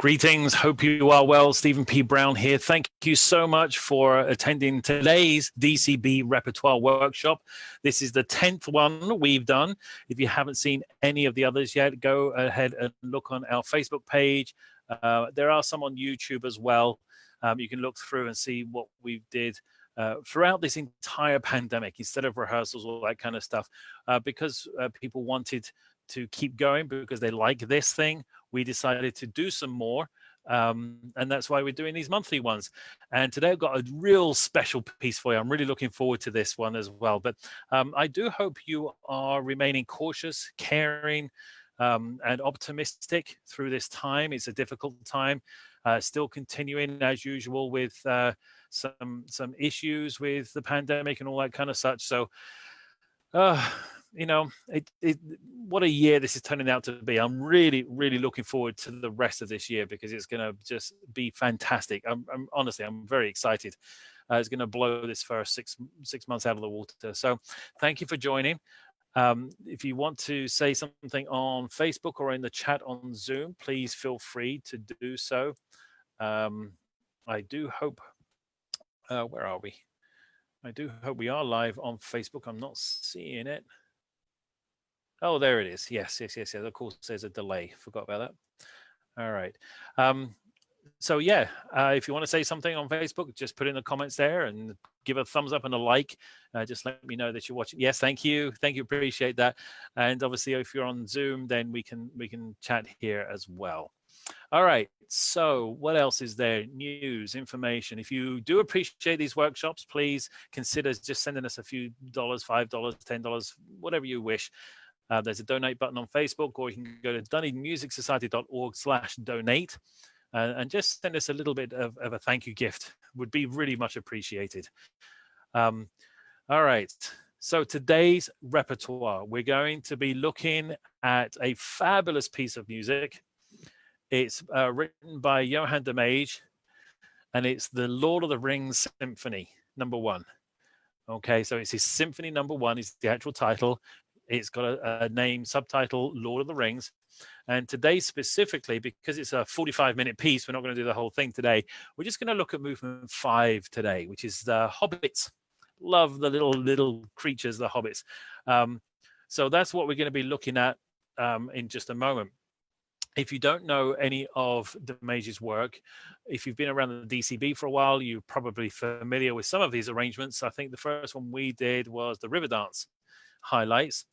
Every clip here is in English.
Greetings, hope you are well. Stephen P. Brown here. Thank you so much for attending today's DCB Repertoire Workshop. This is the 10th one we've done. If you haven't seen any of the others yet, go ahead and look on our Facebook page. There are some on YouTube as well. You can look through and see what we did throughout this entire pandemic, instead of rehearsals, all that kind of stuff, because people wanted to keep going because they like this thing. We decided to do some more, and that's why we're doing these monthly ones. And today I've got a real special piece for you. I'm really looking forward to this one as well. But I do hope you are remaining cautious, caring, and optimistic through this time. It's a difficult time, still continuing as usual with some issues with the pandemic and all that kind of such. So, you know, what a year this is turning out to be. I'm really looking forward to the rest of this year because it's going to just be fantastic. Honestly, I'm very excited. It's going to blow this first six months out of the water. So thank you for joining. If you want to say something on Facebook or in the chat on Zoom, please feel free to do so. I do hope, where are we? I do hope we are live on Facebook. I'm not seeing it. Oh, there it is. Yes. Of course, there's a delay. Forgot about that. All right. So yeah, if you want to say something on Facebook, just put in the comments there and give a thumbs up and a like. Just let me know that you're watching. Yes, thank you. Appreciate that. And obviously, if you're on Zoom, then we can chat here as well. All right. So what else is there? News, information. If you do appreciate these workshops, please consider just sending us a few dollars, $5, $10, whatever you wish. There's a donate button on Facebook, or you can go to dunedinmusicsociety.org/donate and just send us a little bit of a thank you gift. Would be really much appreciated. All right. So today's repertoire, we're going to be looking at a fabulous piece of music. It's written by Johan de Meij, and it's the Lord of the Rings Symphony No. 1. Okay, so it's his Symphony No. 1 is the actual title. It's got a name, subtitle, Lord of the Rings. And today specifically, because it's a 45-minute piece, we're not going to do the whole thing today. We're just going to look at movement 5 today, which is the Hobbits. Love the little creatures, the Hobbits. So that's what we're going to be looking at in just a moment. If you don't know any of de Meij's work, if you've been around the DCB for a while, you're probably familiar with some of these arrangements. I think the first one we did was the River Dance highlights,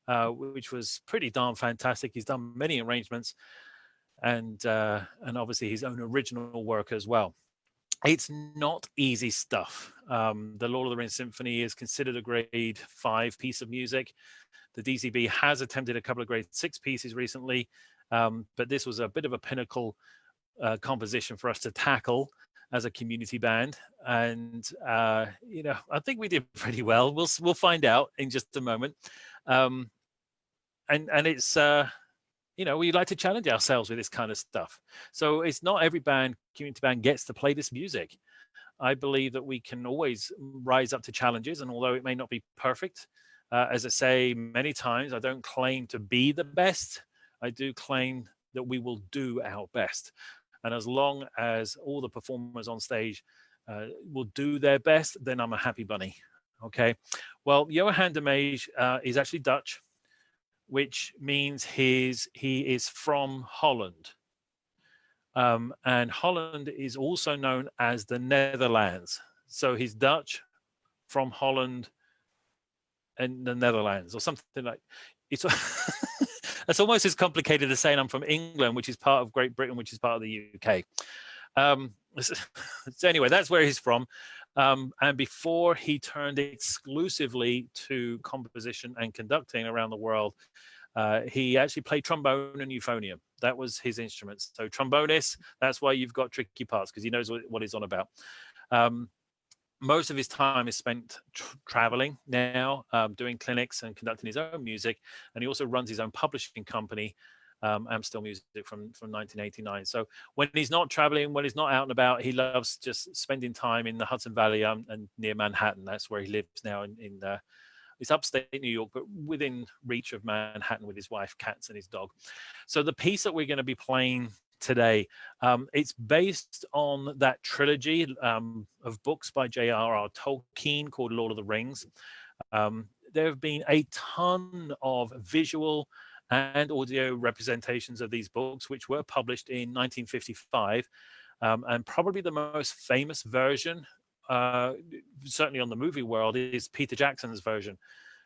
which was pretty darn fantastic. He's done many arrangements and obviously his own original work as well. It's not easy stuff. The Lord of the Rings Symphony is considered a grade 5 piece of music. The DCB has attempted a couple of grade 6 pieces recently, but this was a bit of a pinnacle composition for us to tackle as a community band. And, you know, I think we did pretty well. We'll find out in just a moment. And it's, you know, we like to challenge ourselves with this kind of stuff. So it's not every community band gets to play this music. I believe that we can always rise up to challenges. And although it may not be perfect, as I say many times, I don't claim to be the best. I do claim that we will do our best. And as long as all the performers on stage will do their best, then I'm a happy bunny. Okay. Well, Johan de Meij is actually Dutch, which means he is from Holland. And Holland is also known as the Netherlands. So he's Dutch from Holland and the Netherlands, or something like it's. It's almost as complicated as saying I'm from England, which is part of Great Britain, which is part of the UK. So anyway, that's where he's from. And before he turned exclusively to composition and conducting around the world, he actually played trombone and euphonium. That was his instrument. So trombonist, that's why you've got tricky parts, because he knows what he's on about. Most of his time is spent traveling now, doing clinics and conducting his own music. And he also runs his own publishing company, Amstel Music, from 1989. So when he's not traveling, when he's not out and about, he loves just spending time in the Hudson Valley and near Manhattan. That's where he lives now in it's upstate New York, but within reach of Manhattan with his wife, cats, and his dog. So the piece that we're going to be playing today. It's based on that trilogy of books by J.R.R. Tolkien called Lord of the Rings. There have been a ton of visual and audio representations of these books, which were published in 1955. And probably the most famous version, certainly on the movie world, is Peter Jackson's version,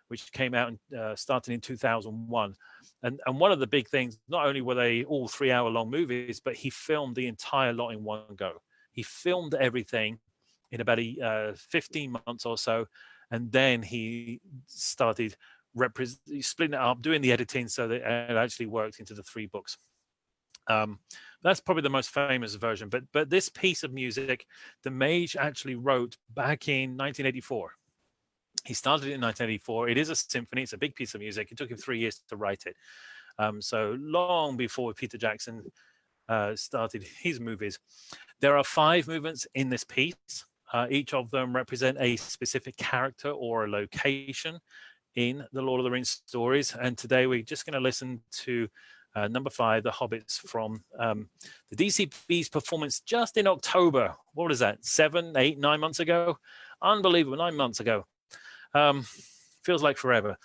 which came out starting in 2001. And one of the big things, not only were they all 3-hour-long movies, but he filmed the entire lot in one go. He filmed everything in about 15 months or so, and then he started splitting it up, doing the editing so that it actually worked into the 3 books. That's probably the most famous version. But this piece of music, de Meij actually wrote back in 1984. He started it in 1984. It is a symphony. It's a big piece of music. It took him 3 years to write it. So long before Peter Jackson started his movies. There are 5 movements in this piece. Each of them represent a specific character or a location in the Lord of the Rings stories. And today we're just going to listen to number 5, The Hobbits, from the DCB's performance just in October. What is that? 7, 8, 9 months ago? Unbelievable, 9 months ago. Feels like forever.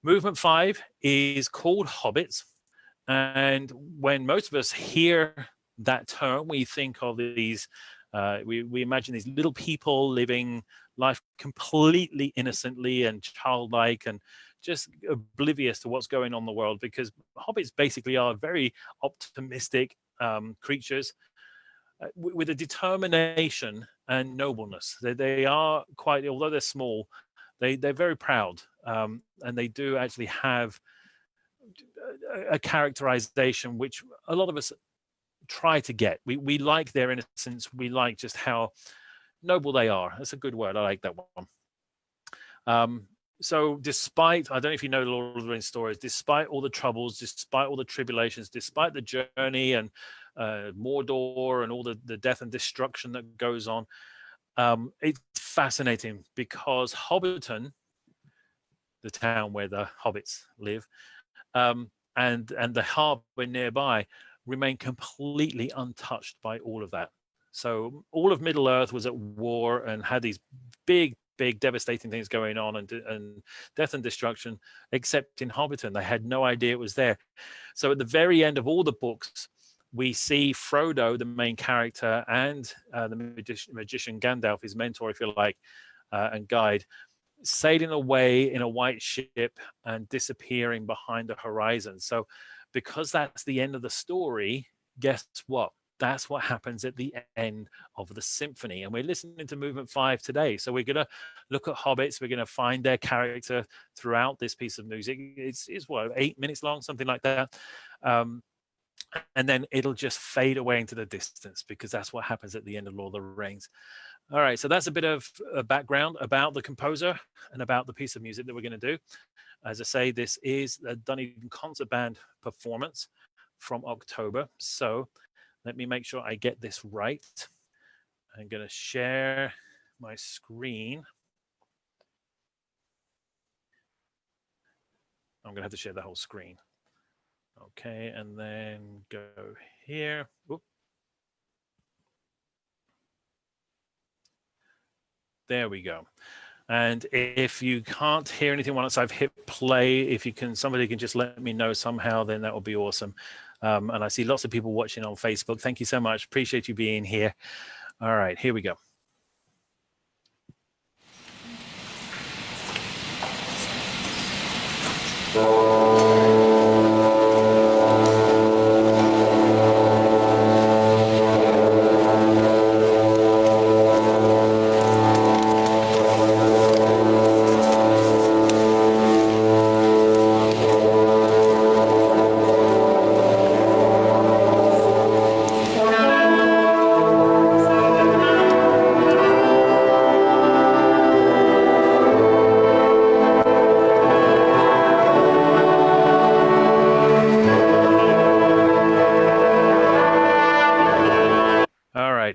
Movement 5 is called Hobbits. And when most of us hear that term, we think of these, we imagine these little people living life completely innocently and childlike and just oblivious to what's going on in the world, because hobbits basically are very optimistic creatures with a determination and nobleness. They are quite, although they're small, they're very proud, and they do actually have a characterization which a lot of us try to get. We like their innocence. We like just how noble they are. That's a good word. I like that one. So despite, I don't know if you know the Lord of the Rings stories, despite all the troubles, despite all the tribulations, despite the journey and Mordor and all the death and destruction that goes on, it's fascinating because Hobbiton, the town where the hobbits live, and the harbor nearby remain completely untouched by all of that. So all of Middle Earth was at war and had these big devastating things going on and death and destruction, except in Hobbiton. They had no idea it was there. So at the very end of all the books, we see Frodo, the main character, and the magician Gandalf, his mentor, if you like, and guide, sailing away in a white ship and disappearing behind the horizon. So because that's the end of the story, guess what? That's what happens at the end of the symphony. And we're listening to movement 5 today. So we're going to look at hobbits. We're going to find their character throughout this piece of music. It's what, 8 minutes long, something like that. And then it'll just fade away into the distance because that's what happens at the end of Lord of the Rings. All right, so that's a bit of a background about the composer and about the piece of music that we're going to do. As I say, this is a Dunedin Concert Band performance from October. So let me make sure I get this right. I'm going to share my screen. I'm going to have to share the whole screen. Okay, and then go here. Oop. There we go. And if you can't hear anything once I've hit play, if you can, somebody can just let me know somehow, then that would be awesome. And I see lots of people watching on Facebook. Thank you so much. Appreciate you being here. All right, here we go.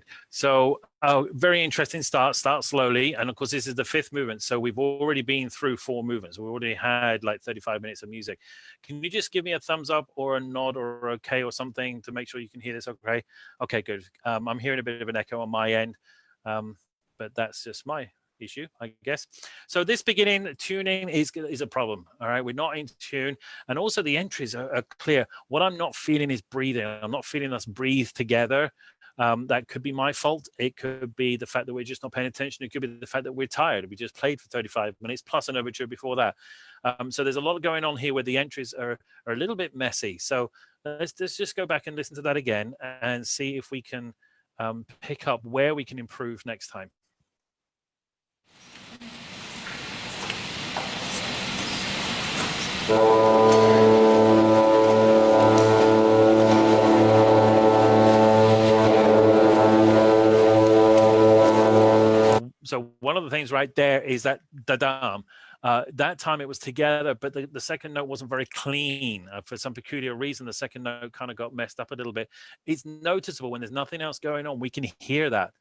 Perfect. So very interesting start slowly. And of course, this is the 5th movement. So we've already been through 4 movements. We already had like 35 minutes of music. Can you just give me a thumbs up or a nod or okay or something to make sure you can hear this okay? Okay, good. I'm hearing a bit of an echo on my end, but that's just my issue, I guess. So this beginning tuning is a problem. All right, we're not in tune, and also the entries are clear. What I'm not feeling is breathing. I'm not feeling us breathe together. That could be my fault. It could be the fact that we're just not paying attention. It could be the fact that we're tired. We just played for 35 minutes plus an overture before that. So there's a lot going on here where the entries are a little bit messy. So let's just go back and listen to that again and see if we can pick up where we can improve next time. So one of the things right there is that da-dam. That time it was together, but the second note wasn't very clean. For some peculiar reason, the second note kind of got messed up a little bit. It's noticeable when there's nothing else going on. We can hear that.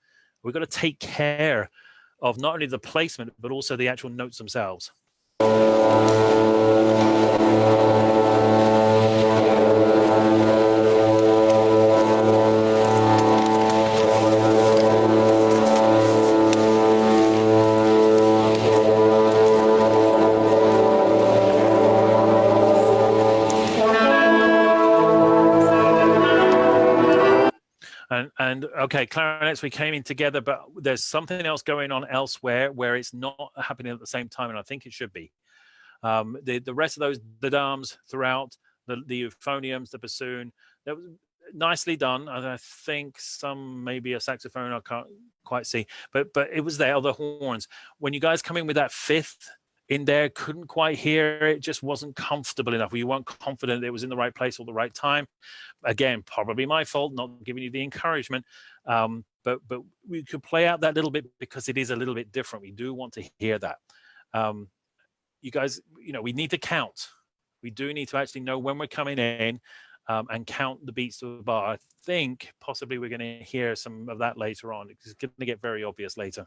We've got to take care of not only the placement, but also the actual notes themselves. And okay, clarinets, we came in together, but there's something else going on elsewhere where it's not happening at the same time, and I think it should be. The rest of those, the dams throughout, the euphoniums, the bassoon, that was nicely done. I think some, maybe a saxophone, I can't quite see, but it was there, the horns. When you guys come in with that 5th in there, couldn't quite hear it, just wasn't comfortable enough. You weren't confident it was in the right place or the right time. Again, probably my fault, not giving you the encouragement. But we could play out that little bit because it is a little bit different. We do want to hear that. You guys, we need to count. We do need to actually know when we're coming in and count the beats to the bar. I think possibly we're going to hear some of that later on. It's going to get very obvious later.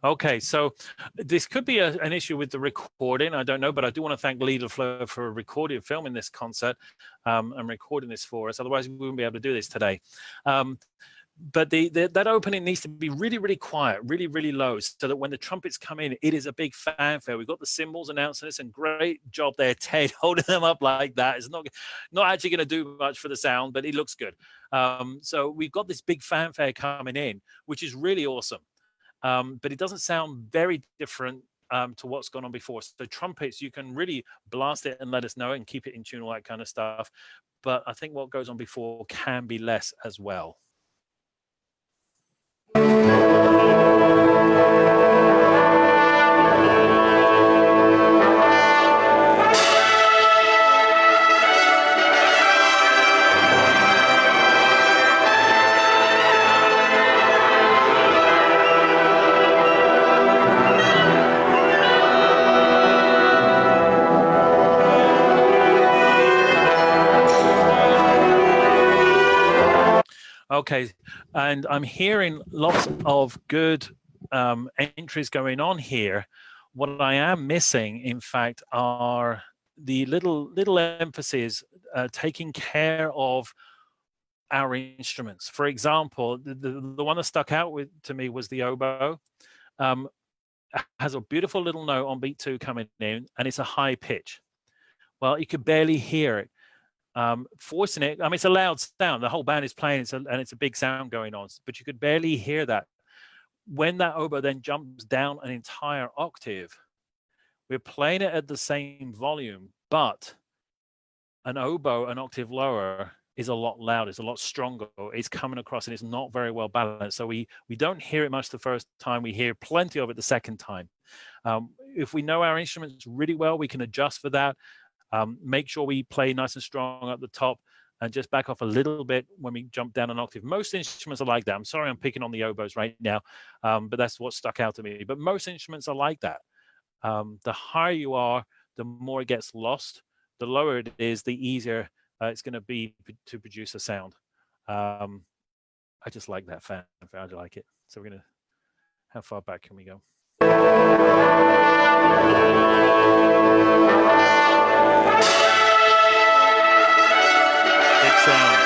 Okay, so this could be an issue with the recording. I don't know, but I do want to thank Leader Flow for recording, filming this concert and recording this for us. Otherwise, we wouldn't be able to do this today. But that opening needs to be really, really quiet, really, really low, so that when the trumpets come in, it is a big fanfare. We've got the cymbals announcing this, and great job there, Ted, holding them up like that. It's not actually going to do much for the sound, but it looks good. So we've got this big fanfare coming in, which is really awesome. But it doesn't sound very different to what's gone on before. So trumpets, you can really blast it and let us know and keep it in tune, all that kind of stuff. But I think what goes on before can be less as well. Okay, and I'm hearing lots of good entries going on here. What I am missing, in fact, are the little emphases taking care of our instruments. For example, the one that stuck out to me was the oboe. Has a beautiful little note on beat 2 coming in, and it's a high pitch. Well, you could barely hear it. Forcing it, I mean, it's a loud sound. The whole band is playing, and it's a big sound going on, but you could barely hear that. When that oboe then jumps down an entire octave, we're playing it at the same volume, but an oboe an octave lower is a lot louder, it's a lot stronger, it's coming across and it's not very well balanced. So we don't hear it much the first time, we hear plenty of it the second time. If we know our instruments really well, we can adjust for that. Make sure we play nice and strong at the top and just back off a little bit when we jump down an octave. Most instruments are like that. I'm sorry I'm picking on the oboes right now, but that's what stuck out to me. But most instruments are like that. The higher you are, the more it gets lost. The lower it is, the easier it's going to be to produce a sound. I just like that fanfare. I like it. So we're going to, how far back can we go? Big sound.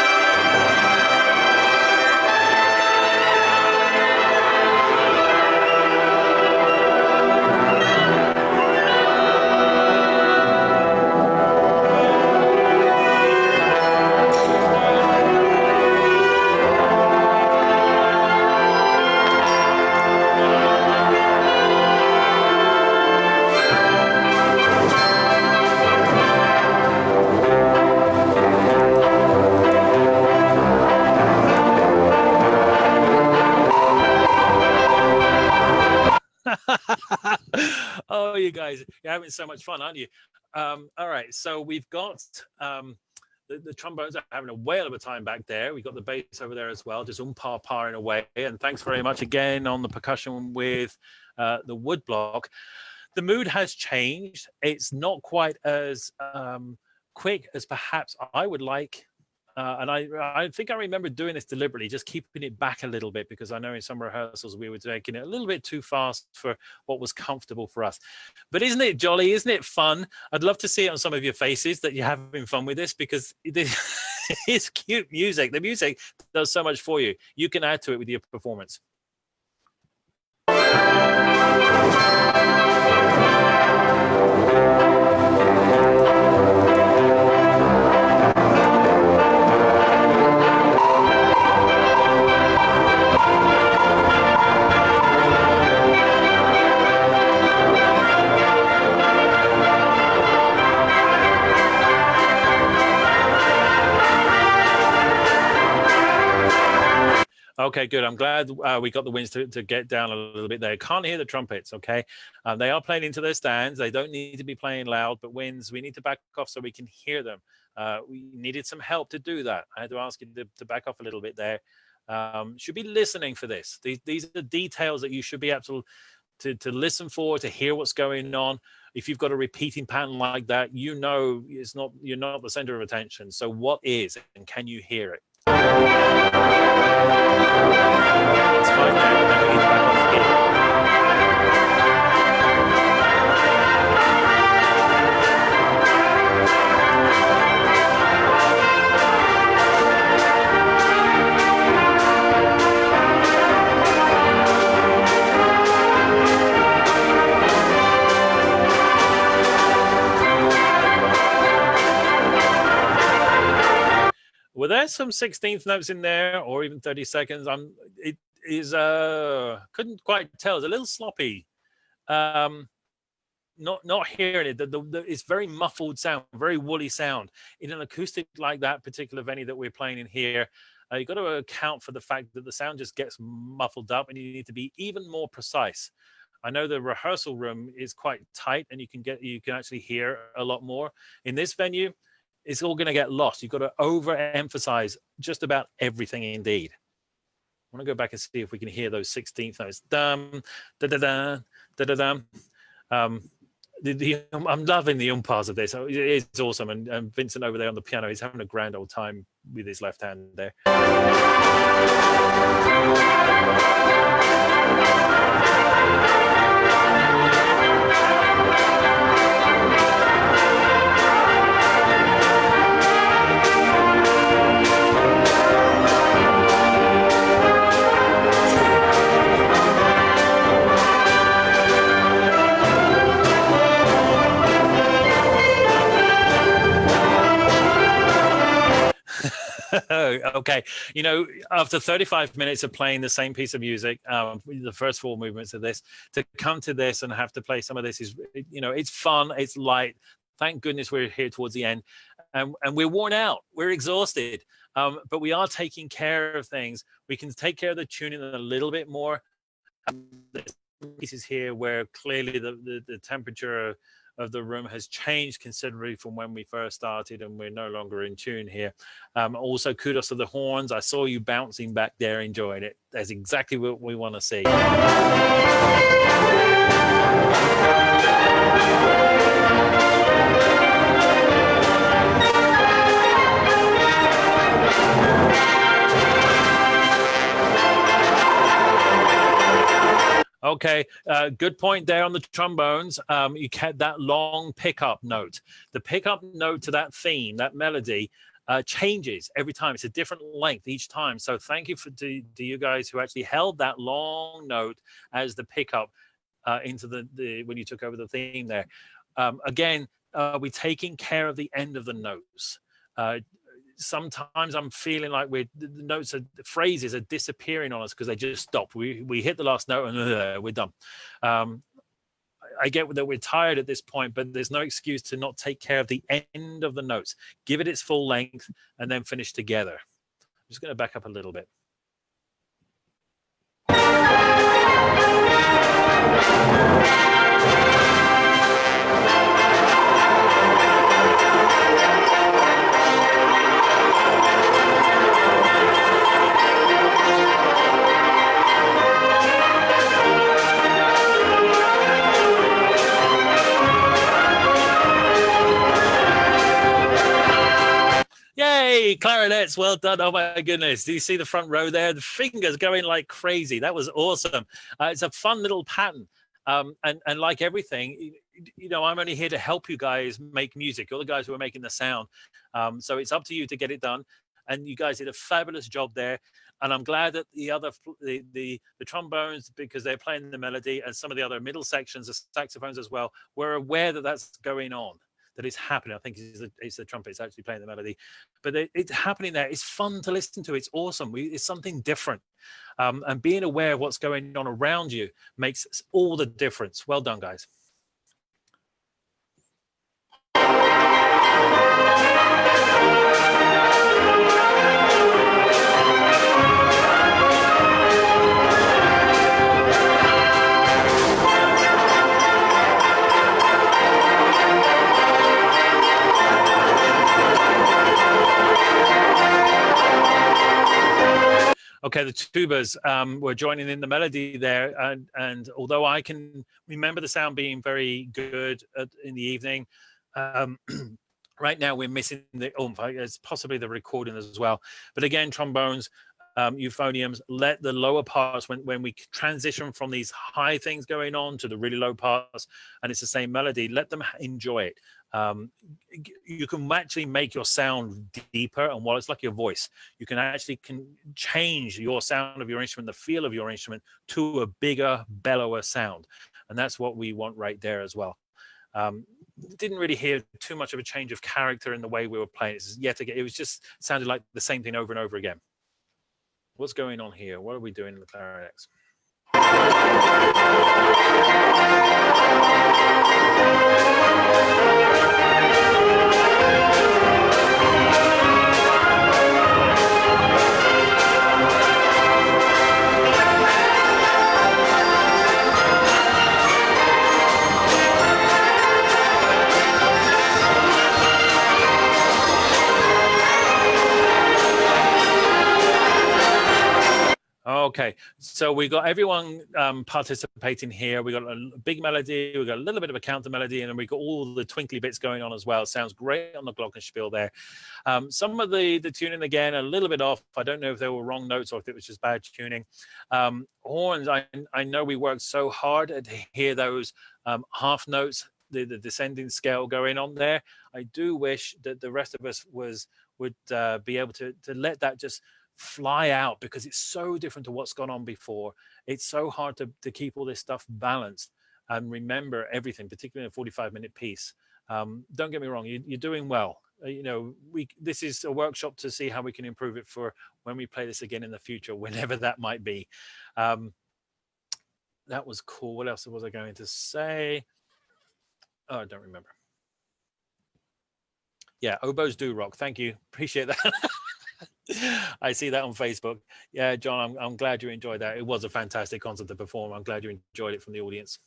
Oh, you guys, you're having so much fun, aren't you? All right, so we've got the trombones are having a whale of a time back there. We've got the bass over there as well, just par-parring away. And thanks very much again on the percussion with the wood block. The mood has changed. It's not quite as quick as perhaps I would like. And I think I remember doing this deliberately, just keeping it back a little bit, because I know in some rehearsals we were taking it a little bit too fast for what was comfortable for us. But isn't it jolly? Isn't it fun? I'd love to see it on some of your faces that you're having fun with this, because it's cute music. The music does so much for you. You can add to it with your performance. Okay, good. I'm glad we got the winds to get down a little bit there. Can't hear the trumpets, okay? They are playing into their stands. They don't need to be playing loud, but winds, we need to back off so we can hear them. We needed some help to do that. I had to ask you to back off a little bit there. Should be listening for this. These are details that you should be able to listen for, to hear what's going on. If you've got a repeating pattern like that, you know you're not the center of attention. So what is, and can you hear it? It's fine there, and then we need to back off again. Well, there's some 16th notes in there, or even 30 seconds. It is couldn't quite tell. It's a little sloppy. Not hearing it. It's very muffled sound, very woolly sound. In an acoustic like that particular venue that we're playing in here, you've got to account for the fact that the sound just gets muffled up, and you need to be even more precise. I know the rehearsal room is quite tight, and you can actually hear a lot more. In this venue, it's all going to get lost. You've got to overemphasize just about everything indeed. I want to go back and see if we can hear those 16th notes. Dum, da da da, da da dum. I'm loving the umpires of this. It's awesome. And Vincent over there on the piano, he's having a grand old time with his left hand there. Okay, you know, after 35 minutes of playing the same piece of music, the first 4 movements of this, to come to this and have to play some of this is, you know, it's fun, it's light. Thank goodness we're here towards the end. and we're worn out, we're exhausted, but we are taking care of things. We can take care of the tuning a little bit more. There's pieces here where clearly the temperature of the room has changed considerably from when we first started, and we're no longer in tune here. Also, kudos to the horns. I saw you bouncing back there, enjoying it. That's exactly what we want to see. Okay, good point there on the trombones. You get that long pickup note. The pickup note to that theme, that melody, changes every time. It's a different length each time. So thank you to you guys who actually held that long note as the pickup into the when you took over the theme there. Again, we're taking care of the end of the notes. Sometimes I'm feeling like the notes, the phrases are disappearing on us because they just stop. We hit the last note and we're done. I get that we're tired at this point, but there's no excuse to not take care of the end of the notes. Give it its full length and then finish together. I'm just going to back up a little bit. Yay, clarinets, well done. Oh my goodness. Do you see the front row there? The fingers going like crazy. That was awesome. It's a fun little pattern. And like everything, you know, I'm only here to help you guys make music. You're the guys who are making the sound. So it's up to you to get it done. And you guys did a fabulous job there. And I'm glad that the trombones, because they're playing the melody, and some of the other middle sections, the saxophones as well, were aware that that's going on. That is happening. I think it's the trumpets actually playing the melody, but it's happening there. It's fun to listen to. It's awesome. It's something different, and being aware of what's going on around you makes all the difference. Well done, guys. Okay, the tubas were joining in the melody there, and although I can remember the sound being very good in the evening, right now we're missing the oomph. It's possibly the recording as well. But again, trombones, euphoniums, let the lower parts, when we transition from these high things going on to the really low parts, and it's the same melody, let them enjoy it. You can actually make your sound deeper, and while it's like your voice, you can actually change your sound of your instrument, the feel of your instrument, to a bigger, bellower sound, and that's what we want right there as well. Didn't really hear too much of a change of character in the way we were playing. Yet again, it was just sounded like the same thing over and over again. What's going on here? What are we doing in the clarinets? Okay, so we got everyone participating here. We got a big melody, we got a little bit of a counter melody, and then we got all the twinkly bits going on as well. Sounds great on the glockenspiel there. Some of the tuning again a little bit off. I don't know if they were wrong notes or if it was just bad tuning. Horns, I know we worked so hard to hear those half notes, the descending scale going on there. I do wish that the rest of us would be able to let that just fly out, because it's so different to what's gone on before. It's so hard to keep all this stuff balanced and remember everything, particularly in a 45-minute piece. Don't get me wrong, you're doing well. You know, this is a workshop to see how we can improve it for when we play this again in the future, whenever that might be. That was cool. What else was I going to say? Oh, I don't remember. Yeah, oboes do rock. Thank you. Appreciate that. I see that on Facebook. Yeah, John, I'm glad you enjoyed that. It was a fantastic concert to perform. I'm glad you enjoyed it from the audience.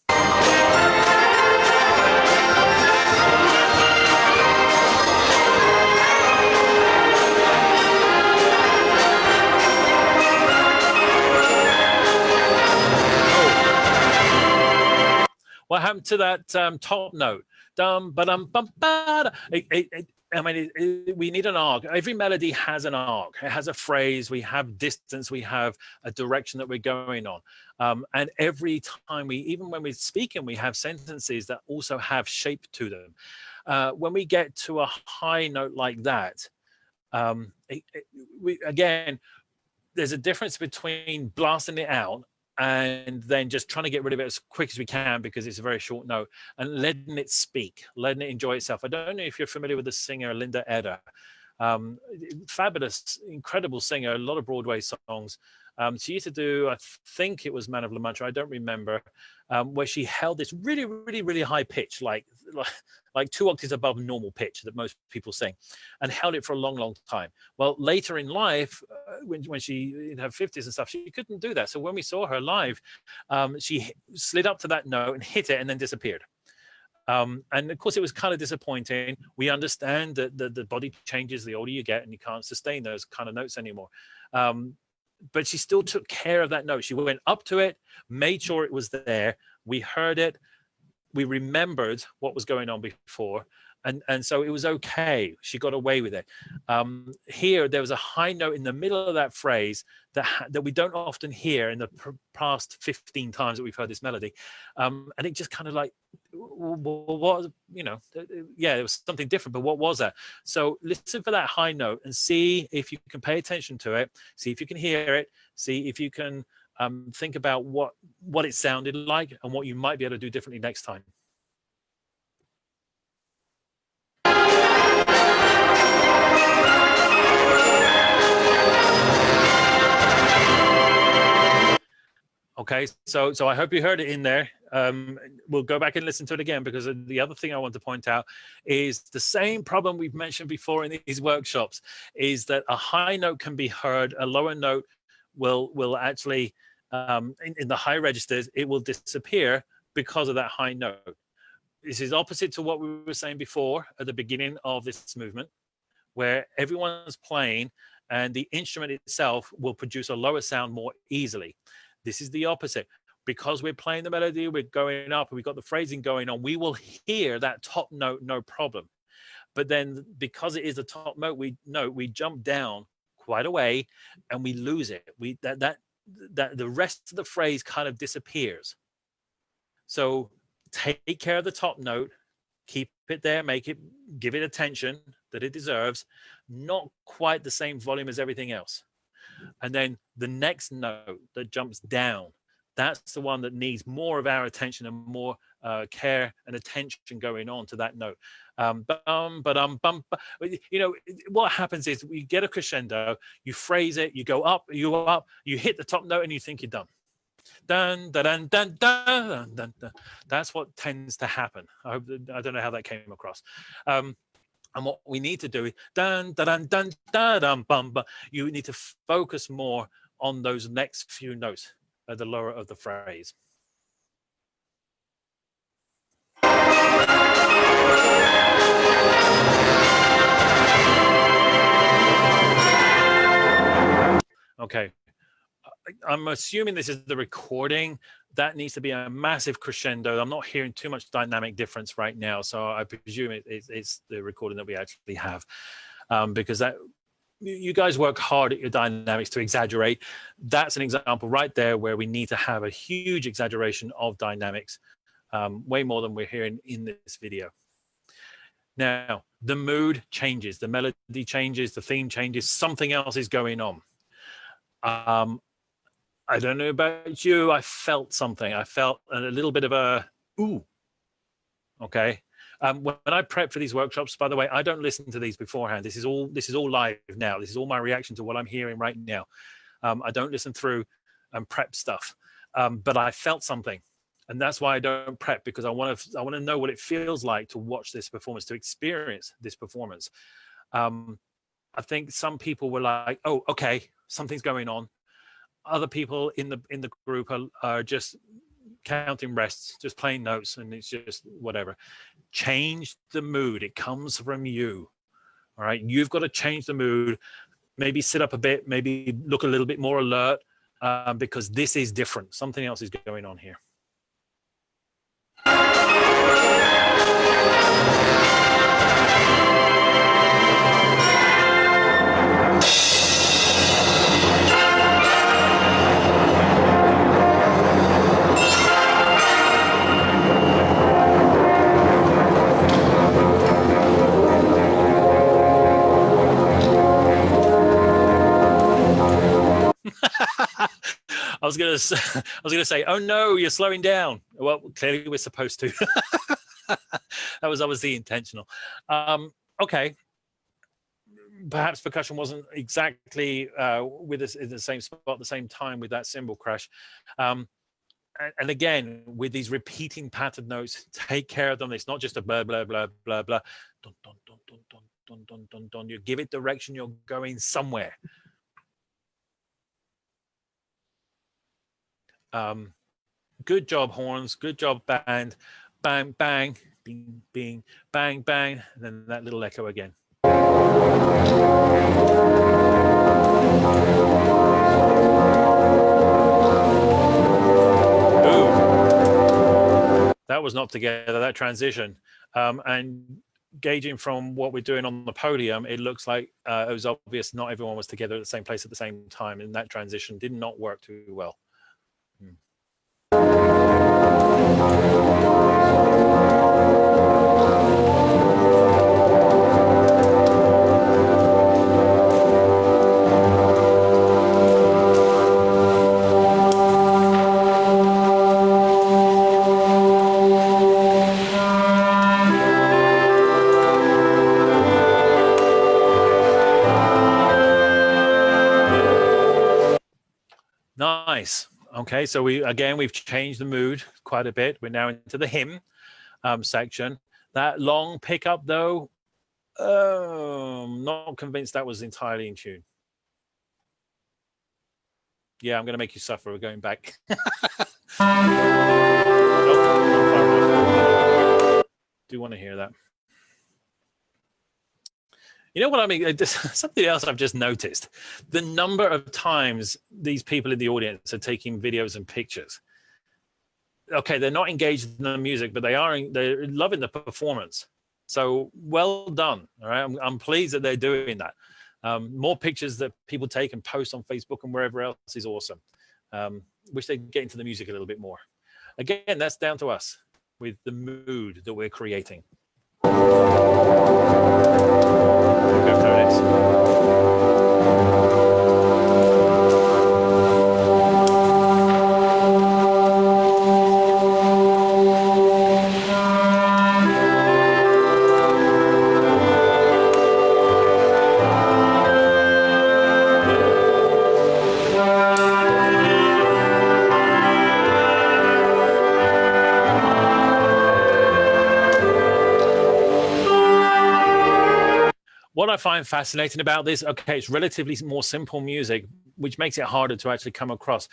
What happened to that top note? Dum ba dum bum ba. I mean, we need an arc. Every melody has an arc. It has a phrase. We have distance. We have a direction that we're going on. And every time even when we're speaking, we have sentences that also have shape to them. When we get to a high note like that, again, there's a difference between blasting it out and then just trying to get rid of it as quick as we can because it's a very short note, and letting it speak, letting it enjoy itself. I don't know if you're familiar with the singer Linda Eder. Fabulous, incredible singer, a lot of Broadway songs. She used to do, I think it was Man of La Mancha, I don't remember, where she held this really, really, really high pitch, like 2 octaves above normal pitch that most people sing, and held it for a long, long time. Well, later in life, when she in her 50s and stuff, she couldn't do that. So when we saw her live, she slid up to that note and hit it and then disappeared. And of course, it was kind of disappointing. We understand that the body changes the older you get and you can't sustain those kind of notes anymore. But she still took care of that note. She went up to it, made sure it was there. We heard it. We remembered what was going on before. And so it was okay. She got away with it. Here, there was a high note in the middle of that phrase that we don't often hear in the past 15 times that we've heard this melody. And it just kind of like, what, you know, yeah, it was something different, but what was that? So listen for that high note and see if you can pay attention to it, see if you can hear it, see if you can think about what it sounded like and what you might be able to do differently next time. Okay, so I hope you heard it in there. We'll go back and listen to it again, because the other thing I want to point out is the same problem we've mentioned before in these workshops, is that a high note can be heard, a lower note will actually, in the high registers, it will disappear because of that high note. This is opposite to what we were saying before at the beginning of this movement, where everyone's playing and the instrument itself will produce a lower sound more easily. This is the opposite. Because we're playing the melody, we're going up, we've got the phrasing going on, we will hear that top note, no problem. But then because it is the top note, we jump down quite a way and we lose it. That the rest of the phrase kind of disappears. So take care of the top note, keep it there, give it attention that it deserves, not quite the same volume as everything else. And then the next note that jumps down, that's the one that needs more of our attention and more care and attention going on to that note. You know, what happens is we get a crescendo, you phrase it, you go up, you hit the top note and you think you're done. Dun, dun, dun, dun, dun, dun, dun. That's what tends to happen. I don't know how that came across. And what we need to do is dun dun dun dun dun bum bum. You need to focus more on those next few notes at the lower of the phrase. Okay, I'm assuming this is the recording. That needs to be a massive crescendo. I'm not hearing too much dynamic difference right now, so I presume it's the recording that we actually have, because you guys work hard at your dynamics to exaggerate. That's an example right there where we need to have a huge exaggeration of dynamics, way more than we're hearing in this video. Now, the mood changes, the melody changes, the theme changes, something else is going on. I don't know about you, I felt something. I felt a little bit of a, ooh, okay. When I prep for these workshops, by the way, I don't listen to these beforehand. This is all live now. This is all my reaction to what I'm hearing right now. I don't listen through and prep stuff, but I felt something. And that's why I don't prep, because I want to know what it feels like to watch this performance, to experience this performance. I think some people were like, oh, okay, something's going on. Other people in the group are just counting rests, just playing notes, and it's just whatever. Change the mood. It comes from you. All right, you've got to change the mood. Maybe sit up a bit, maybe look a little bit more alert, because this is different. Something else is going on here. I was gonna say, oh no, you're slowing down. Well, clearly we're supposed to. That was obviously intentional. Okay. Perhaps percussion wasn't exactly with us in the same spot at the same time with that cymbal crash. And again, with these repeating patterned notes, take care of them. It's not just a blah, blah, blah, blah, blah. Dun, dun, dun, dun, dun, dun, dun, dun, dun. You give it direction, you're going somewhere. Good job, horns. Good job, band. Bang, bang, bing, bing, bang, bang. And then that little echo again. Ooh. That was not together, that transition. And gauging from what we're doing on the podium, it looks like it was obvious not everyone was together at the same place at the same time, and that transition did not work too well. Nice. Okay, so we've changed the mood quite a bit. We're now into the hymn section. That long pickup, though, not convinced that was entirely in tune. Yeah, I'm going to make you suffer. We're going back. Do want to hear that. You know what I mean? Something else I've just noticed. The number of times these people in the audience are taking videos and pictures. Okay, they're not engaged in the music, but they're loving the performance. So well done. All right, I'm pleased that they're doing that. More pictures that people take and post on Facebook and wherever else is awesome. Wish they'd get into the music a little bit more. Again, that's down to us with the mood that we're creating. Go clarinets. What I find fascinating about this, okay, it's relatively more simple music, which makes it harder to actually come across.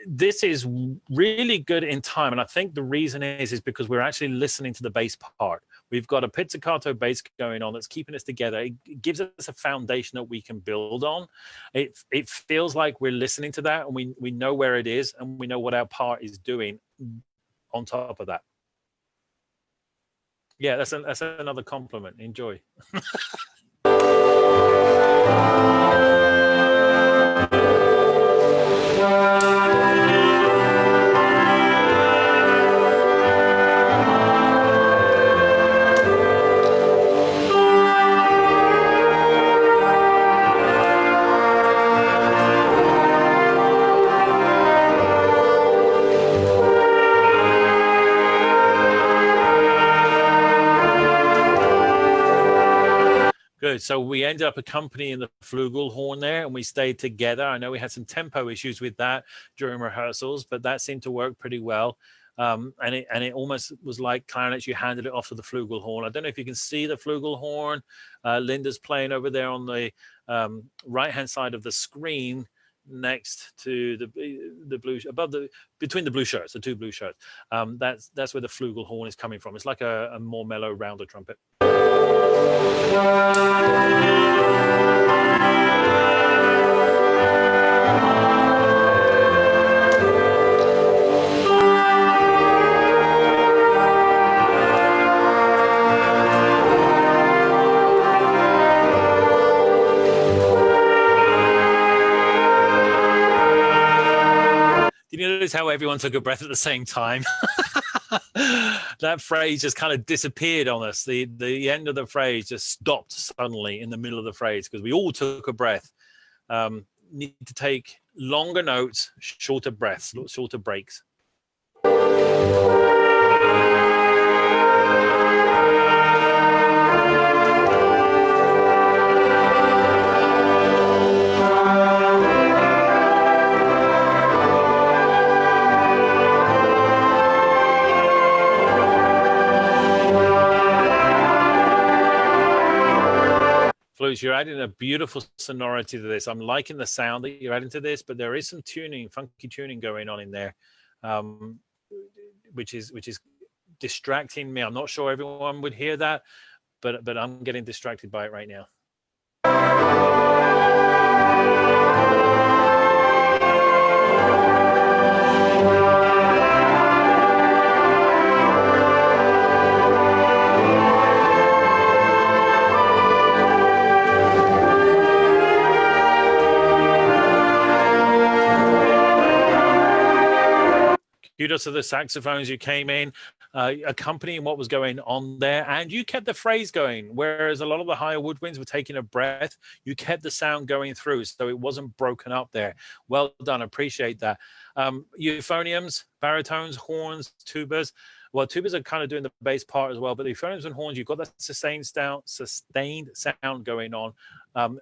This is really good in time, and I think the reason is because we're actually listening to the bass part. We've got a pizzicato bass going on that's keeping us together. It gives us a foundation that we can build on. It feels like we're listening to that, and we know where it is, and we know what our part is doing on top of that. Yeah, that's another compliment. Enjoy. Good. So we ended up accompanying the flugelhorn there, and we stayed together. I know we had some tempo issues with that during rehearsals, but that seemed to work pretty well. and it almost was like clarinets. You handed it off to the flugelhorn. I don't know if you can see the flugelhorn. Linda's playing over there on the right-hand side of the screen, next to the blue, between the blue shirts, the two blue shirts. That's where the flugelhorn is coming from. It's like a more mellow, rounder trumpet. Did you notice how everyone took a breath at the same time? That phrase just kind of disappeared on us. The end of the phrase just stopped suddenly in the middle of the phrase because we all took a breath. Need to take longer notes, shorter breaths, shorter breaks. Flutes, you're adding a beautiful sonority to this. I'm liking the sound that you're adding to this, but there is some tuning, funky tuning going on in there, which is distracting me. I'm not sure everyone would hear that, but I'm getting distracted by it right now. Kudos to the saxophones who came in, accompanying what was going on there, and you kept the phrase going, whereas a lot of the higher woodwinds were taking a breath. You kept the sound going through, so it wasn't broken up there. Well done, appreciate that. Euphoniums, baritones, horns, tubas. Well, tubas are kind of doing the bass part as well, but the euphoniums and horns, you've got that sustained sound going on.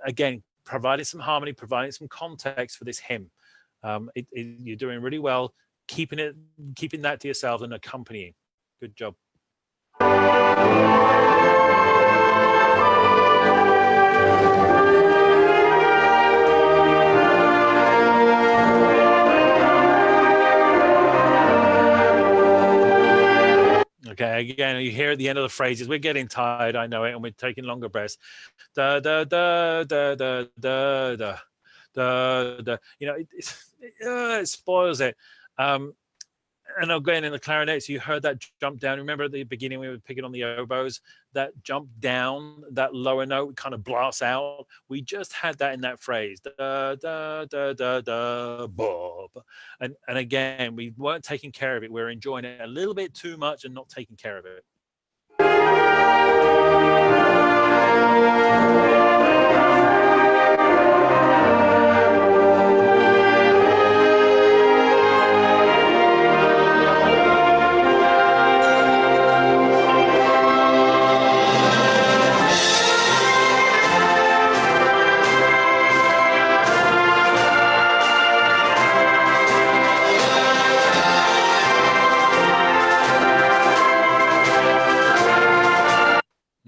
Again, providing some harmony, providing some context for this hymn. You're doing really well. Keeping that to yourself and accompanying. Good job. Okay, again, you hear at the end of the phrases, we're getting tired, I know it, and we're taking longer breaths. Da da da da da da da da da. You know, it spoils it. And again, in the clarinets, you heard that jump down. Remember at the beginning, we were picking on the oboes, that jump down, that lower note kind of blasts out. We just had that in that phrase, da, da, da, da, da, bob. And again, we weren't taking care of it. We were enjoying it a little bit too much and not taking care of it.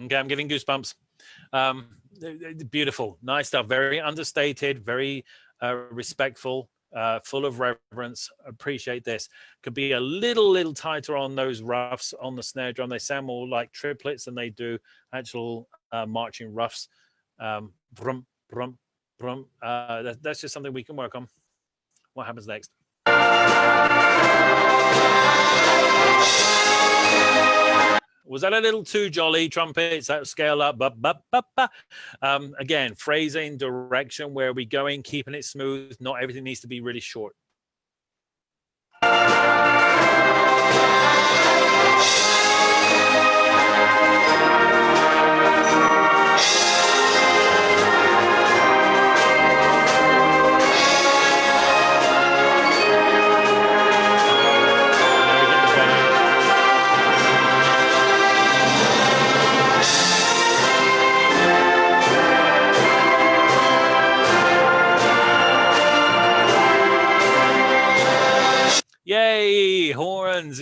Okay, I'm getting goosebumps. Beautiful, nice stuff. Very understated, very respectful, full of reverence. Appreciate this. Could be a little tighter on those roughs on the snare drum. They sound more like triplets than they do actual marching roughs. Brum, brum, brum. That's just something we can work on. What happens next? Was that a little too jolly, trumpets? That scale up. Again, phrasing, direction, where are we going, keeping it smooth. Not everything needs to be really short.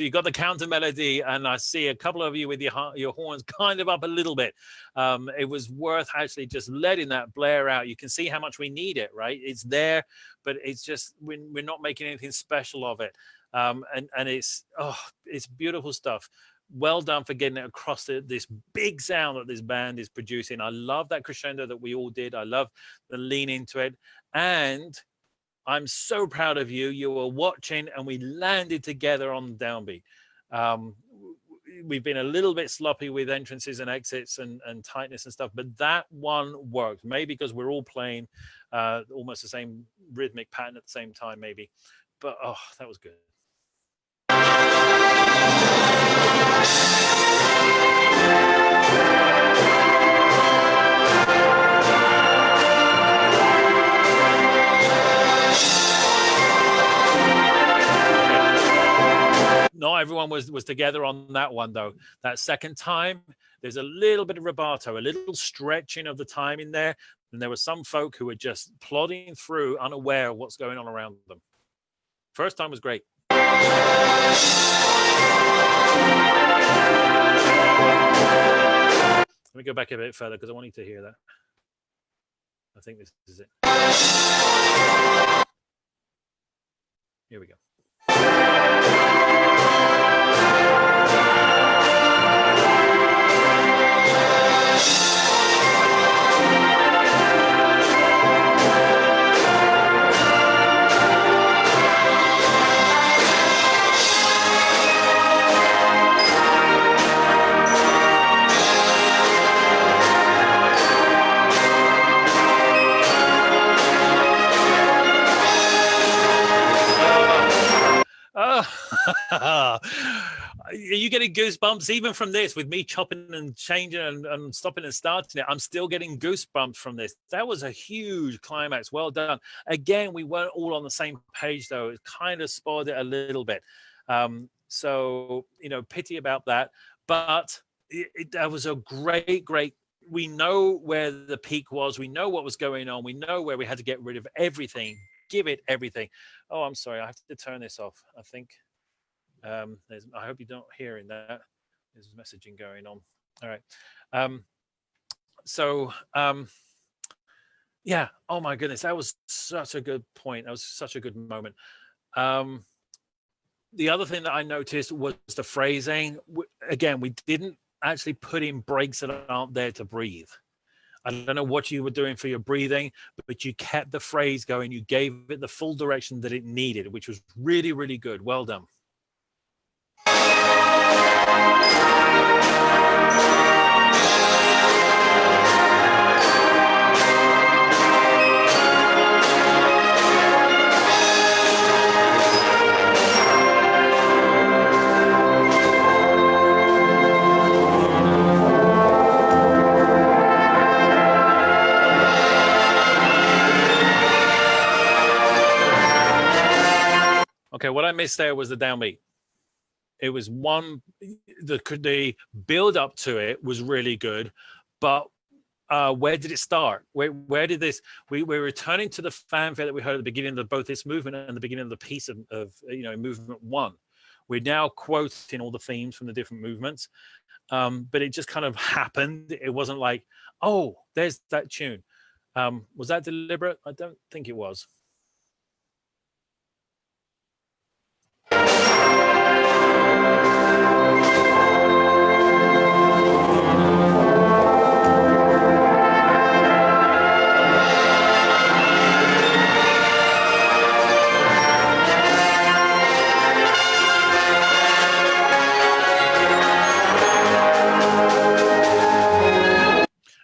you got the counter melody, and I see a couple of you with your horns kind of up a little bit. It was worth actually just letting that blare out. You can see how much we need it, right? It's there, but it's just we're not making anything special of it. And it's beautiful stuff. Well done for getting it across this big sound that this band is producing. I love that crescendo that we all did. I love the lean into it. And I'm so proud of you. You were watching and we landed together on the downbeat. We've been a little bit sloppy with entrances and exits and tightness and stuff, but that one worked. Maybe because we're all playing almost the same rhythmic pattern at the same time, maybe. But, oh, that was good. Not everyone was together on that one, though. That second time, there's a little bit of rubato, a little stretching of the time in there. And there were some folk who were just plodding through, unaware of what's going on around them. First time was great. Let me go back a bit further because I want you to hear that. I think this is it. Here we go. Are you getting goosebumps even from this? With me chopping and changing and stopping and starting it, I'm still getting goosebumps from this. That was a huge climax. Well done. Again, we weren't all on the same page, though. It kind of spoiled it a little bit. So, pity about that. But that was a great. We know where the peak was. We know what was going on. We know where we had to get rid of everything. Give it everything. Oh, I'm sorry. I have to turn this off, I think. I hope you're not hearing that. There's messaging going on. All right. Yeah. Oh my goodness, that was such a good point. That was such a good moment. The other thing that I noticed was the phrasing. Again, we didn't actually put in breaks that aren't there to breathe. I don't know what you were doing for your breathing, but you kept the phrase going. You gave it the full direction that it needed, which was really, really good. Well done. Okay, what I missed there was the downbeat. It was the build up to it was really good, but where did it start? Where did this? We're returning to the fanfare that we heard at the beginning of both this movement and the beginning of the piece of movement one. We're now quoting all the themes from the different movements, but it just kind of happened. It wasn't like, oh, there's that tune. Was that deliberate? I don't think it was.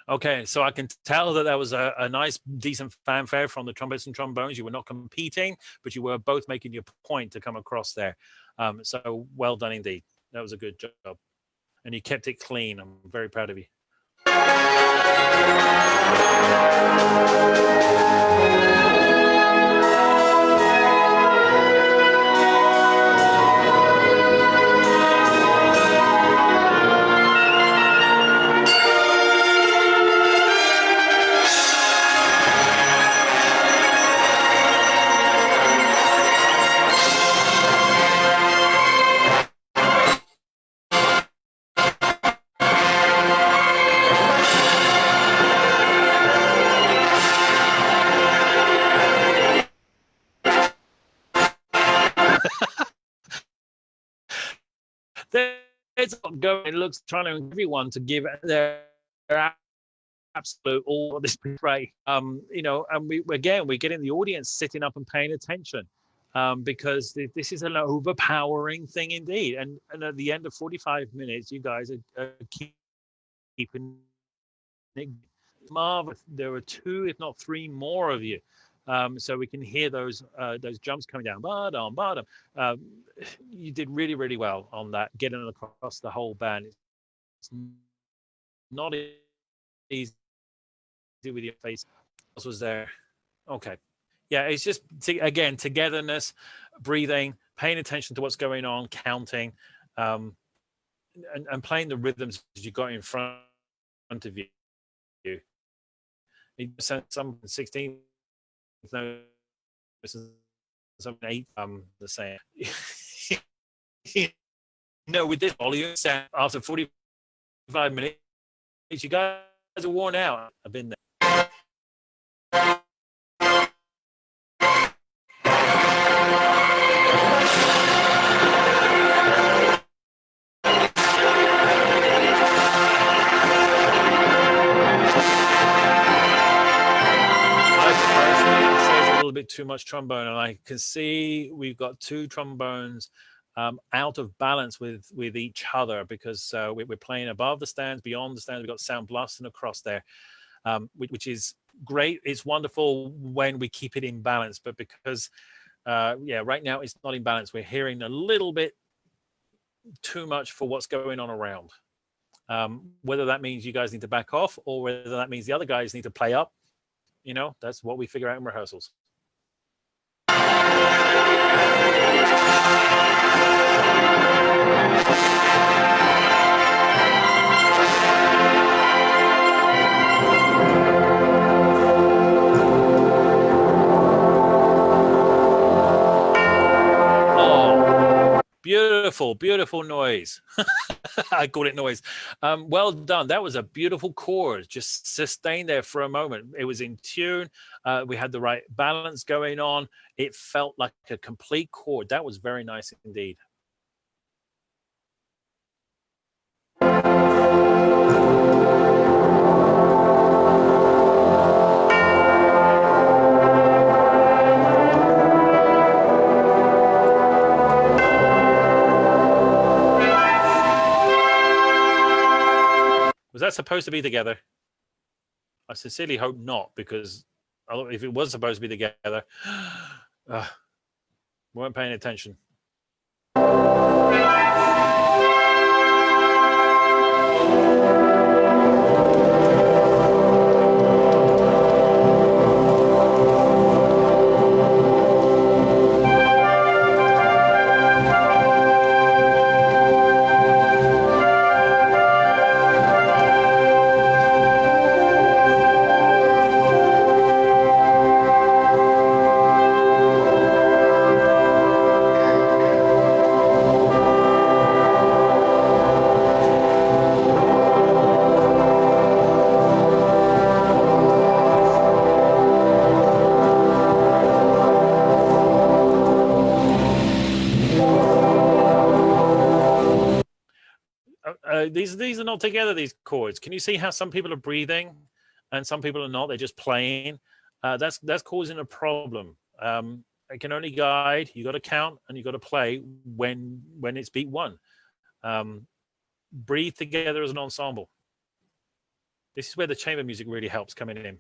Okay, so I can tell that was a nice, decent fanfare from the trumpets and trombones. You were not competing, but you were both making your point to come across there. So well done indeed. That was a good job. And you kept it clean. I'm very proud of you. it's not going. It looks trying to everyone to give their absolute all this play. You know, and we're getting the audience sitting up and paying attention. Because this is an overpowering thing indeed. And at the end of 45 minutes, you guys are keeping it marvelous. There are 2, if not 3 more of you. So we can hear those jumps coming down. Bottom, bottom. You did really, really well on that, getting across the whole band. It's not easy with your face. What was there? Okay. Yeah, it's just, again, togetherness, breathing, paying attention to what's going on, counting, and playing the rhythms you got in front of you. Some 16, no, some 8, the same. No, with this volume, after 45 minutes, you guys are worn out. I've been there. Bit too much trombone, and I can see we've got 2 trombones out of balance with each other, because we're playing above the stands, beyond the stands. We've got sound blasting across there, which is great. It's wonderful when we keep it in balance, but because yeah, right now it's not in balance. We're hearing a little bit too much for what's going on around. Whether that means you guys need to back off, or whether that means the other guys need to play up, you know, that's what we figure out in rehearsals. Oh, beautiful, beautiful noise. I call it noise. Well done. That was a beautiful chord. Just sustained there for a moment. It was in tune. We had the right balance going on. It felt like a complete chord. That was very nice indeed. Was that supposed to be together? I sincerely hope not, because if it was supposed to be together, weren't paying attention. These are not together, these chords. Can you see how some people are breathing and some people are not? They're just playing. That's causing a problem. It can only guide. You got to count and you got to play when it's beat 1. Breathe together as an ensemble. This is where the chamber music really helps coming in.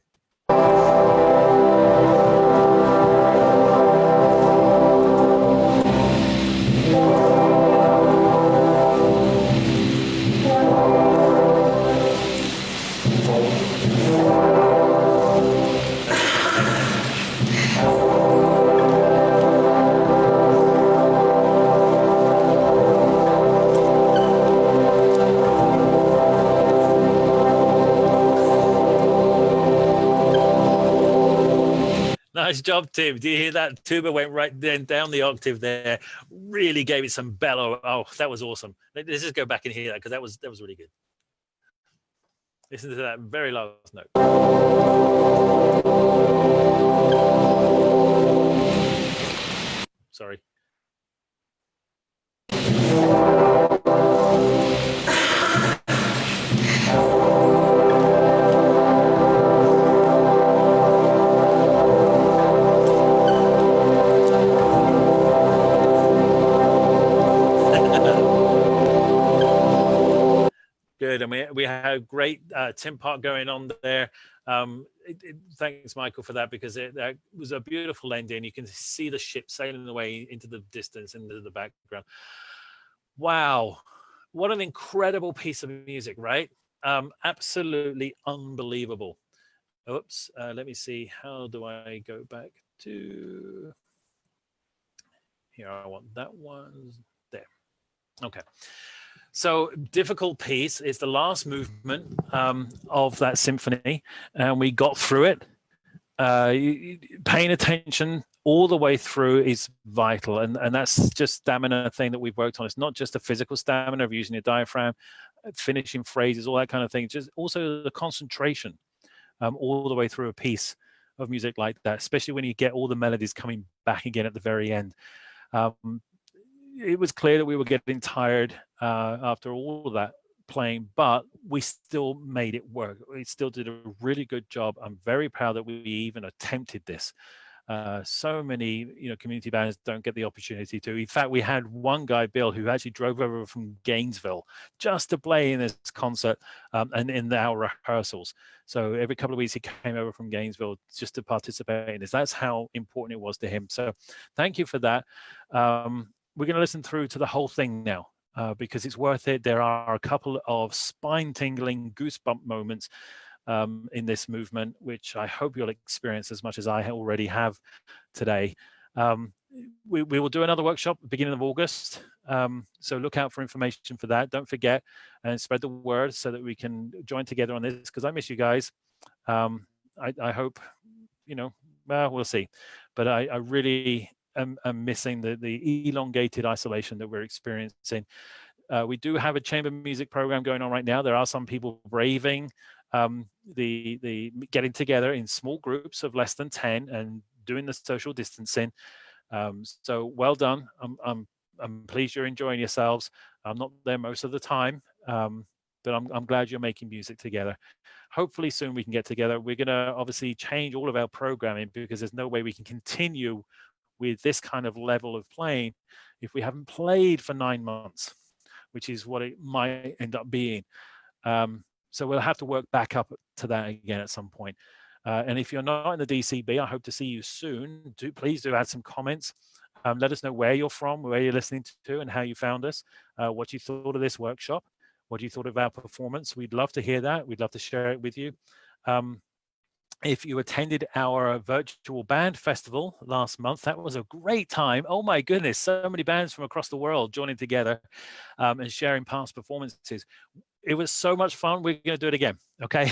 Nice job, Tim. Do you hear that? Tuba went right then down the octave there. Really gave it some bellow. Oh, that was awesome. Let's just go back and hear that, because that was really good. Listen to that very last note. Sorry. Good, and we had a great Tim Park going on there. Thanks, Michael, for that, because it was a beautiful ending. You can see the ship sailing away into the distance, into the background. Wow, what an incredible piece of music, right? Absolutely unbelievable. Oops, let me see. How do I go back to here? I want that one there. Okay. So difficult piece is the last movement of that symphony, and we got through it. Paying attention all the way through is vital, and that's just stamina thing that we've worked on. It's not just the physical stamina of using your diaphragm, finishing phrases, all that kind of thing. Just also the concentration all the way through a piece of music like that, especially when you get all the melodies coming back again at the very end. It was clear that we were getting tired after all of that playing, but we still made it work. We still did a really good job. I'm very proud that we even attempted this. So many, community bands don't get the opportunity to. In fact, we had one guy, Bill, who actually drove over from Gainesville just to play in this concert and in our rehearsals. So every couple of weeks he came over from Gainesville just to participate in this. That's how important it was to him. So thank you for that. We're going to listen through to the whole thing now because it's worth it. There are a couple of spine-tingling goosebump moments in this movement, which I hope you'll experience as much as I already have today. We will do another workshop at the beginning of August, so look out for information for that. Don't forget and spread the word so that we can join together on this, because I miss you guys. I hope, well, we'll see. But I really am missing the elongated isolation that we're experiencing. We do have a chamber music program going on right now. There are some people braving the getting together in small groups of less than 10 and doing the social distancing. So well done. I'm pleased you're enjoying yourselves. I'm not there most of the time, but I'm glad you're making music together. Hopefully soon we can get together. We're going to obviously change all of our programming, because there's no way we can continue with this kind of level of playing if we haven't played for 9 months, which is what it might end up being. So we'll have to work back up to that again at some point. And if you're not in the DCB, I hope to see you soon. Please do add some comments. Let us know where you're from, where you're listening to, and how you found us, what you thought of this workshop, what you thought of our performance. We'd love to hear that. We'd love to share it with you. If you attended our virtual band festival last month, that was a great time. Oh my goodness, so many bands from across the world joining together and sharing past performances. It was so much fun. We're going to do it again, okay?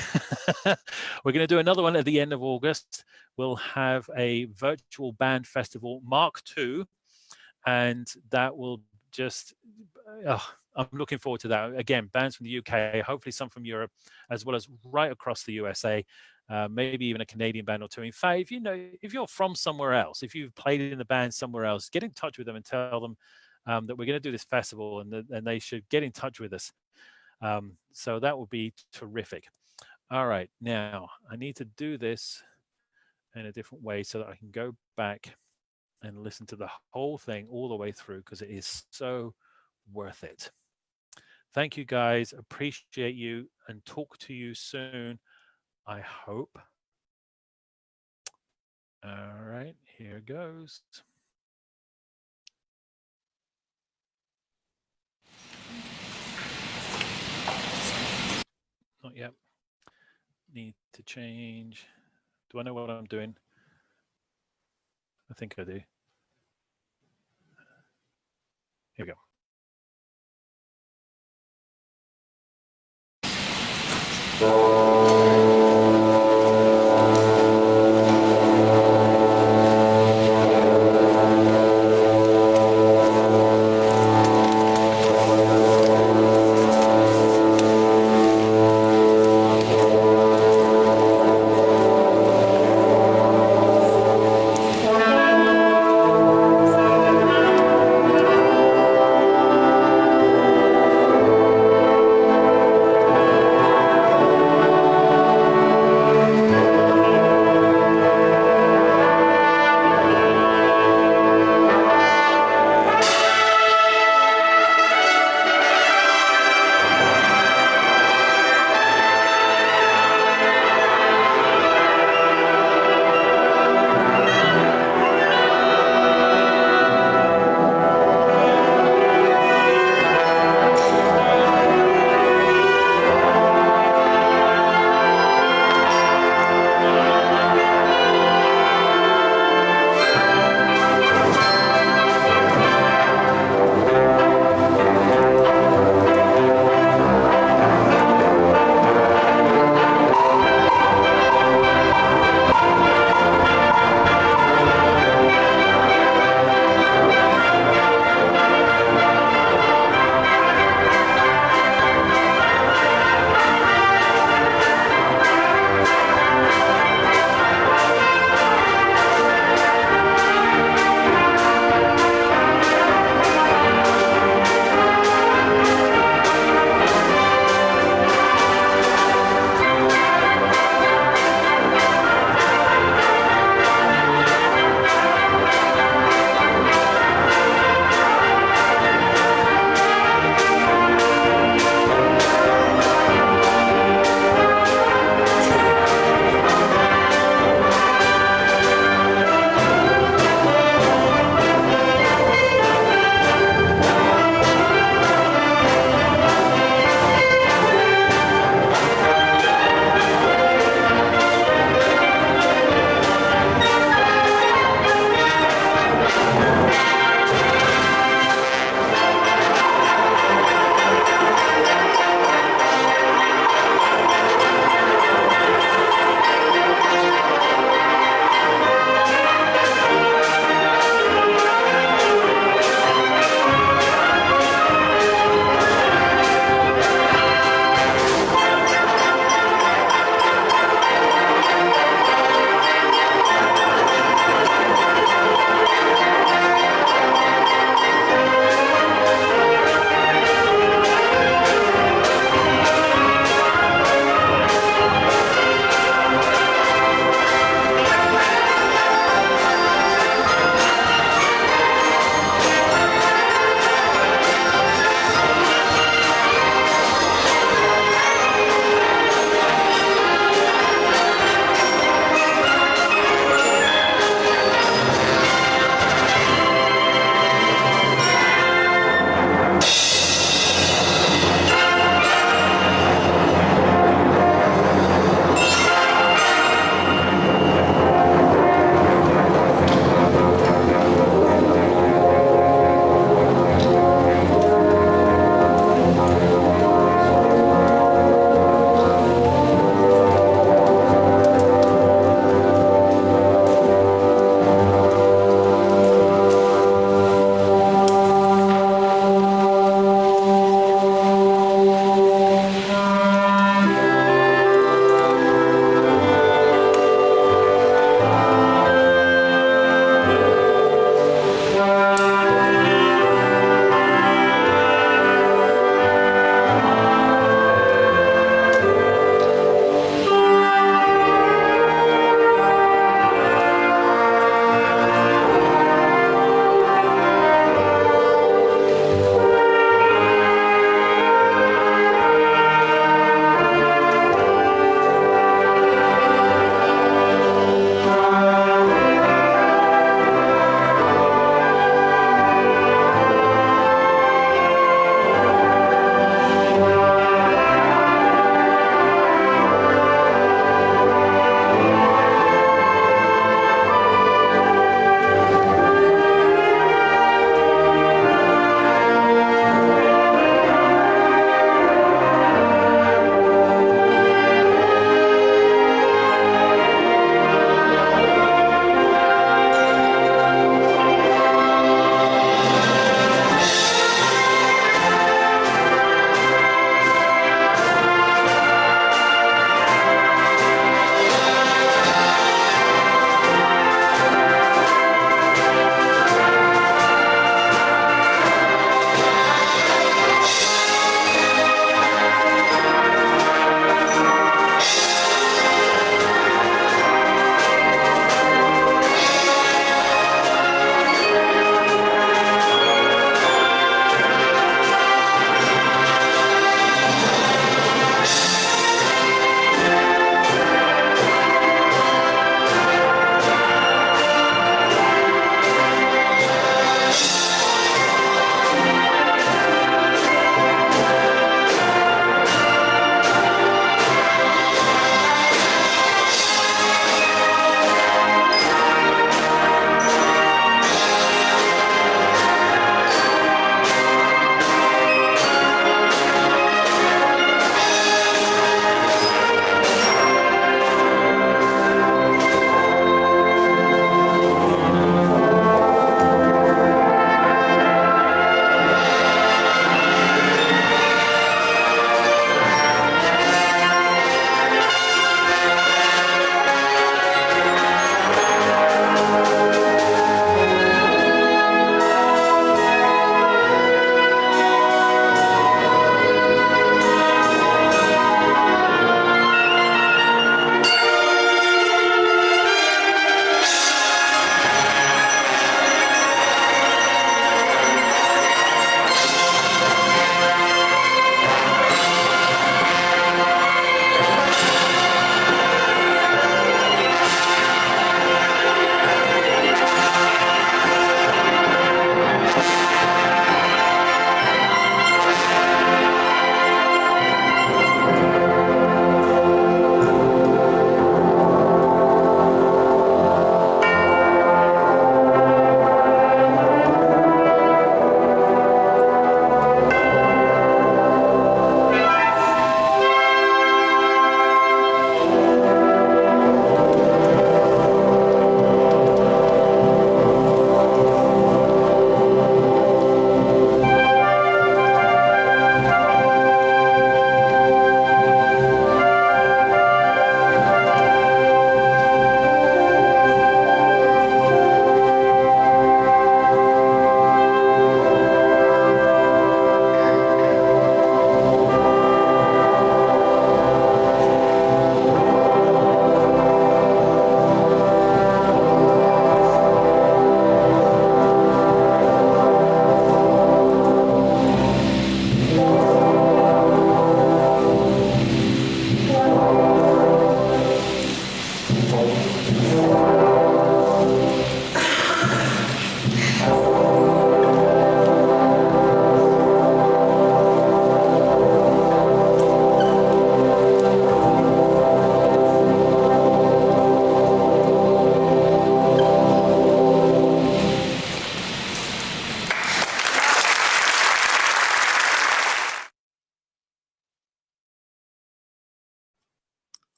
We're going to do another one at the end of August. We'll have a virtual band festival Mark II, and that will just, I'm looking forward to that. Again, bands from the UK, hopefully some from Europe, as well as right across the USA. Maybe even a Canadian band or two. In fact, if you're from somewhere else, if you've played in the band somewhere else, get in touch with them and tell them that we're going to do this festival, and they should get in touch with us. So that would be terrific. All right, now I need to do this in a different way so that I can go back and listen to the whole thing all the way through, because it is so worth it. Thank you guys, appreciate you, and talk to you soon, I hope. All right, here goes. Not yet. Need to change. Do I know what I'm doing? I think I do. Here we go.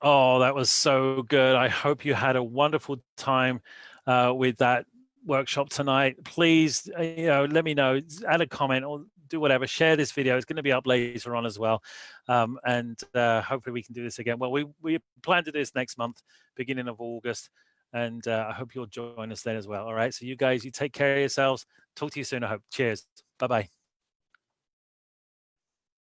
Oh, that was so good. I hope you had a wonderful time with that workshop tonight. Please, let me know, add a comment or do whatever, share this video. It's going to be up later on as well. And hopefully we can do this again. Well, we plan to do this next month, beginning of August. And I hope you'll join us then as well. All right. So you guys, you take care of yourselves. Talk to you soon, I hope. Cheers. Bye-bye.